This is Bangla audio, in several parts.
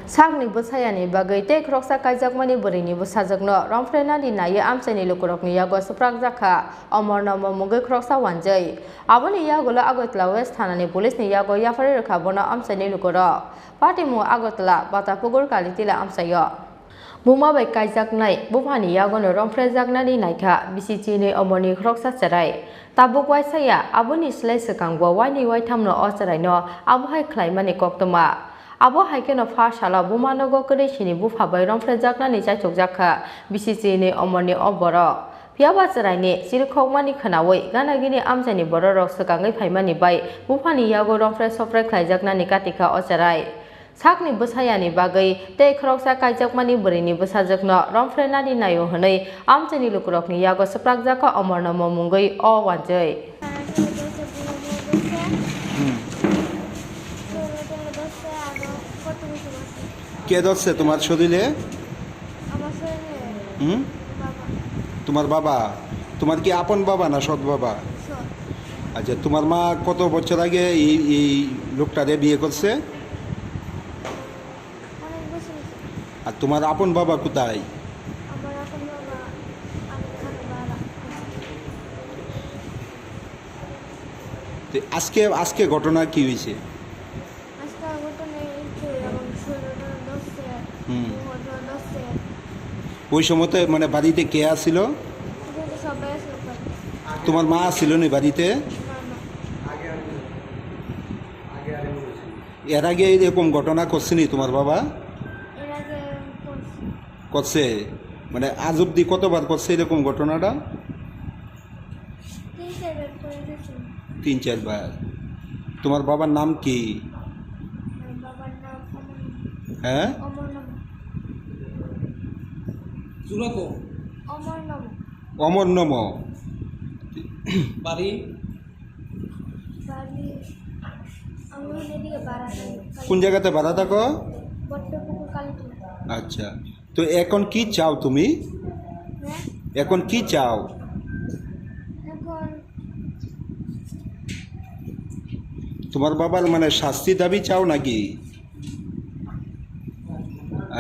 Sakni busayani bagai te kroksa kaijakmani borini busajagno romfrenani naye amsani lukurokni yago suprak jaka omornamo mugai kroksa wanjai aboni yagola agotla west thanani pulisni yago yafari rakhabona amsani lukuro patimu agotla batapugur kalitila amsayo Buma bai kaijaknai bufani yagono romfrejaknani naika BCC omorni kroksa charai tabuk waisaya aboni slai sekangbo wani waitamno ocharaino abuhai khlaimani koktoma Abo haikeno farshala bumanogo koreshini bufabai romfrejaknani chaichokjaka BCC ni omorni oboro Piaba charaini sirkhokmani khanawai ganagini amjani bororok sekangai phaimani bai bufani yago romfre sofre khlaijaknani katika ocharai Sakni busayani bagai te kroksa kaijakmani borini busajakno romfrenani nayo hanai amjani lukurokni yago sprakjaka omornamo mungai o wanjai কে ধরছে তোমার শরীরে তোমার বাবা তোমার কি আপন বাবা না সৎ বাবা আচ্ছা তোমার মা কত বছর আগে এই লোকটারে বিয়ে করছে আর তোমার আপন বাবা কোথায় আজকে আজকে ঘটনা কি হয়েছে ওই সময় তো মানে বাড়িতে কে আসছিল তোমার মা আসছিল না বাড়িতে এর আগে এরকম ঘটনা করছেনি তোমার বাবা করছে মানে আজ অব্দি কতবার করছে এরকম ঘটনাটা 3-4 বার তোমার বাবার নাম কি হ্যাঁ অমরনম বাড়ি কোন জায়গাতে ভাড়া থাকো আচ্ছা তো এখন কি চাও তুমি এখন কি চাও তোমার বাবার মানে শাস্তি দাবি চাও নাকি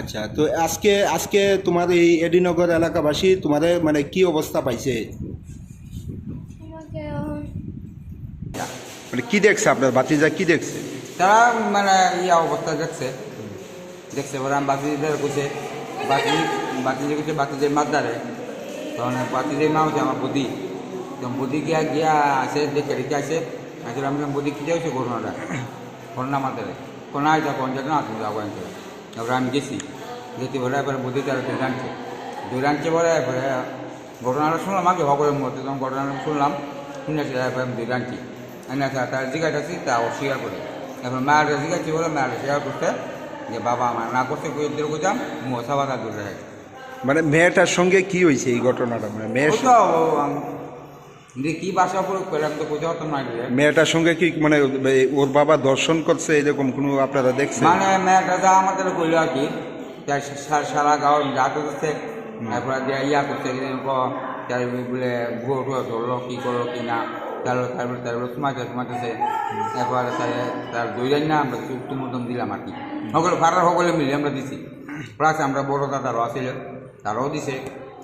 আচ্ছা তো আজকে আজকে তোমার এই এডিনগর এলাকাবাসী তোমার মানে কি অবস্থা পাইছে মানে কি দেখছে আপনার বাতিজা কি দেখছে তারা মানে ইয়া অবস্থা দেখছে বলে আমি বাতিদের কুছে বাতিজে কুছে বাতিজের মাদারে তখন বাতিজের মা হচ্ছে আমার বুদ্ধি তখন বুদ্ধি গিয়া আসে দেখে রেখে আসে আসলে আমি বুদ্ধি কিনে হচ্ছে করোনা মাদারে করোনা আইটা কোন জায়গা না তুমি যাবো তারপরে আমি গেছি বলে এবারে বুদ্ধি তারা দৌড় আনছে বলে এরপরে ঘটনাটা শুনলাম আগে হবরের মধ্যে তখন ঘটনাটা শুনলাম শুনে এরপরে আমি দৌড় আনছি তার জিজ্ঞাসা তা অস্বীকার করে এখন মায়ের জিজ্ঞাসা বলে মায়ের স্বীকার করতে যে বাবা আমার না করতে কুয়েদের বুঝাম মশা বাধা দূরে রাখি মানে মেয়েটার সঙ্গে কি হয়েছে এই ঘটনাটা মানে মেয়ের কি বাসা প্রয়োগ করে আমি তো বোঝা হতাম না মেয়েটার সঙ্গে কি মানে ওর বাবা দর্শন করছে এরকম কোনো আপনারা দেখছেন মানে মেয়েটা যা আমাদের কইল আর কি সারা গাঁও যা করছে তারপরে ইয়া করছে বলে ভুয়ো টুয়ো ধরলো কী করলো কি না তারপরে তোমাতেছে এরপরে তার দৈরাই না আমরা চুক্তি মতন দিলাম আর কি সকলে ফারার সকলে মিলে আমরা দিছি প্লাস আমরা বড় দাদারও আসছিল তারাও দিছে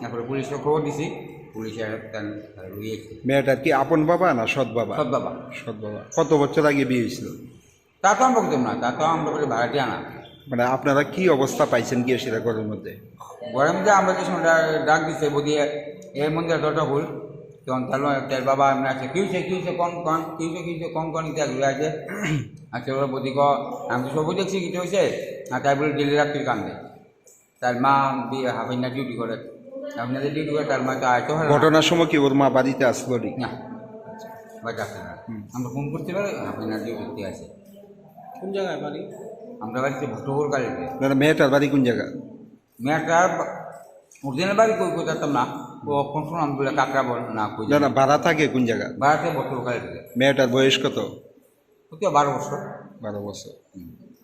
তারপরে পুলিশকে খবর দিছি পুলিশের মেয়েটার কি আপন বাবা না সৎ বাবা সৎ বাবা কত বছর আগে বিয়ে হয়েছিল তা তো আমরা বলতাম না তা তো আমরা বলি ভাড়াটি আনা মানে আপনারা কি অবস্থা পাইছেন গিয়ে সেটা ঘরের মধ্যে ঘরের মধ্যে আমরা যে সময় ডাক দিচ্ছে বলি এর মধ্যে দরজা ভুল তখন তার বাবা এমনি আছে কিউছে কিউছে কন ইত্যাদি ঘুরে আছে আচ্ছা ওরা বদি আমি তো সবই দেখছি কিছু হয়েছে আর তাই বলে ডেলি রাত্রি কান্দে তার মা হাফিনা ডিউটি করে আপনাদের ডিউটি করে তার মা তো আয়তো হয় ঘটনার সময় কি ওর মা বাড়িতে আসলো না আমরা ফোন করতে পারি হাফিনা ডিউটি আছে কোন জায়গায় বাড়ি আমরা বাড়িতে ভোটভোর গাড়িতে মেয়েটার বাড়ি কোন জায়গা মেয়েটার অরিজিনাল বাড়ি কই যেতাম না ও কোন শুনলাম বলে কাকড়া বল না কই না ভাড়া থাকে কোন জায়গা ভাড়াতে ভোটভোর গাড়িতে মেয়েটার বয়স কত 12 বছর 12 বছর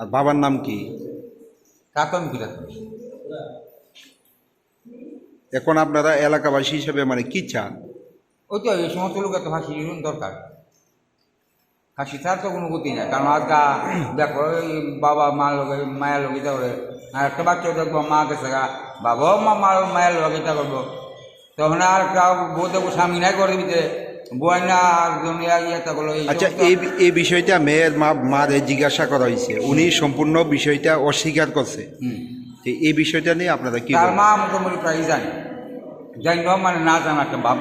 আর বাবার নাম কি তা তো আমি কি এখন আপনারা এলাকাবাসী হিসেবে মানে কি চান ওই তো এই সমস্ত লোক একটা ভাষী দরকার হাসি ছাড়া তো কোনো গতি নাই, কারণ আজকা দেখো এই বাবা মায়ের লগিতা করে, আর একটা বাচ্চা দেখবো মা গেছে গা, বাবাও মায়ের লগিতা করবো, তখন আর একটা বউ দেখবো স্বামী নাই করে দিতে বই না ইয়েটা করলো। আচ্ছা, এই বিষয়টা মেয়ের মারে জিজ্ঞাসা করা হয়েছে, উনি সম্পূর্ণ বিষয়টা অস্বীকার করছে। এই বিষয়টা নিয়ে আপনারা কি তার বলেন? মা মোটামুটি প্রায় জানি মানে না জানা একটা বাপ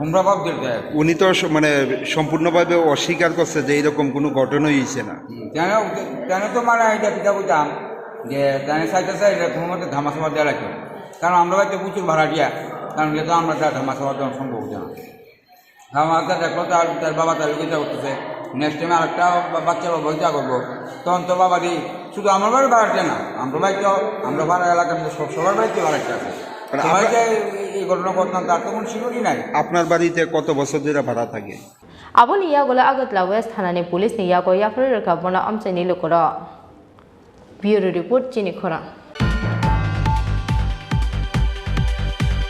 হুমরা বাপ দিতে। উনি তো মানে সম্পূর্ণভাবে অস্বীকার করছে যে এরকম কোনো ঘটনাই হয়েছে না। কেন তো মানে এটা পিতা বলতাম যে জানে সাইতে চাই কোনো মধ্যে ধামাচামা দেওয়া লাগবে, কারণ আমরা বাড়িতে প্রচুর ভাড়া দিয়া, কারণ যেহেতু আমরা তার ধামাচামা দেওয়া সম্ভব হচ্ছে না। আমার দেখলো তার বাবা তার বইটা করতেছে, নেক্সট টাইমে আরেকটা বাচ্চা বইটা করবো, তখন তো বাবা দিই শুধু আমার বাড়ি ভাড়াটা না, আমরা বাড়িতেও আমরা ভাড়া এলাকার সবার বাড়িতে ভাড়াটা আছে। সবাইকে এই ঘটনা করতাম তার তো কোনো শিশুরই নাই। আপনার বাড়িতে কত বছর ধরে ভাড়া থাকে? Abon iyagola agatla West Hanani police ni yago yafre ka bona amchani lokoro. Bureau report chini khora.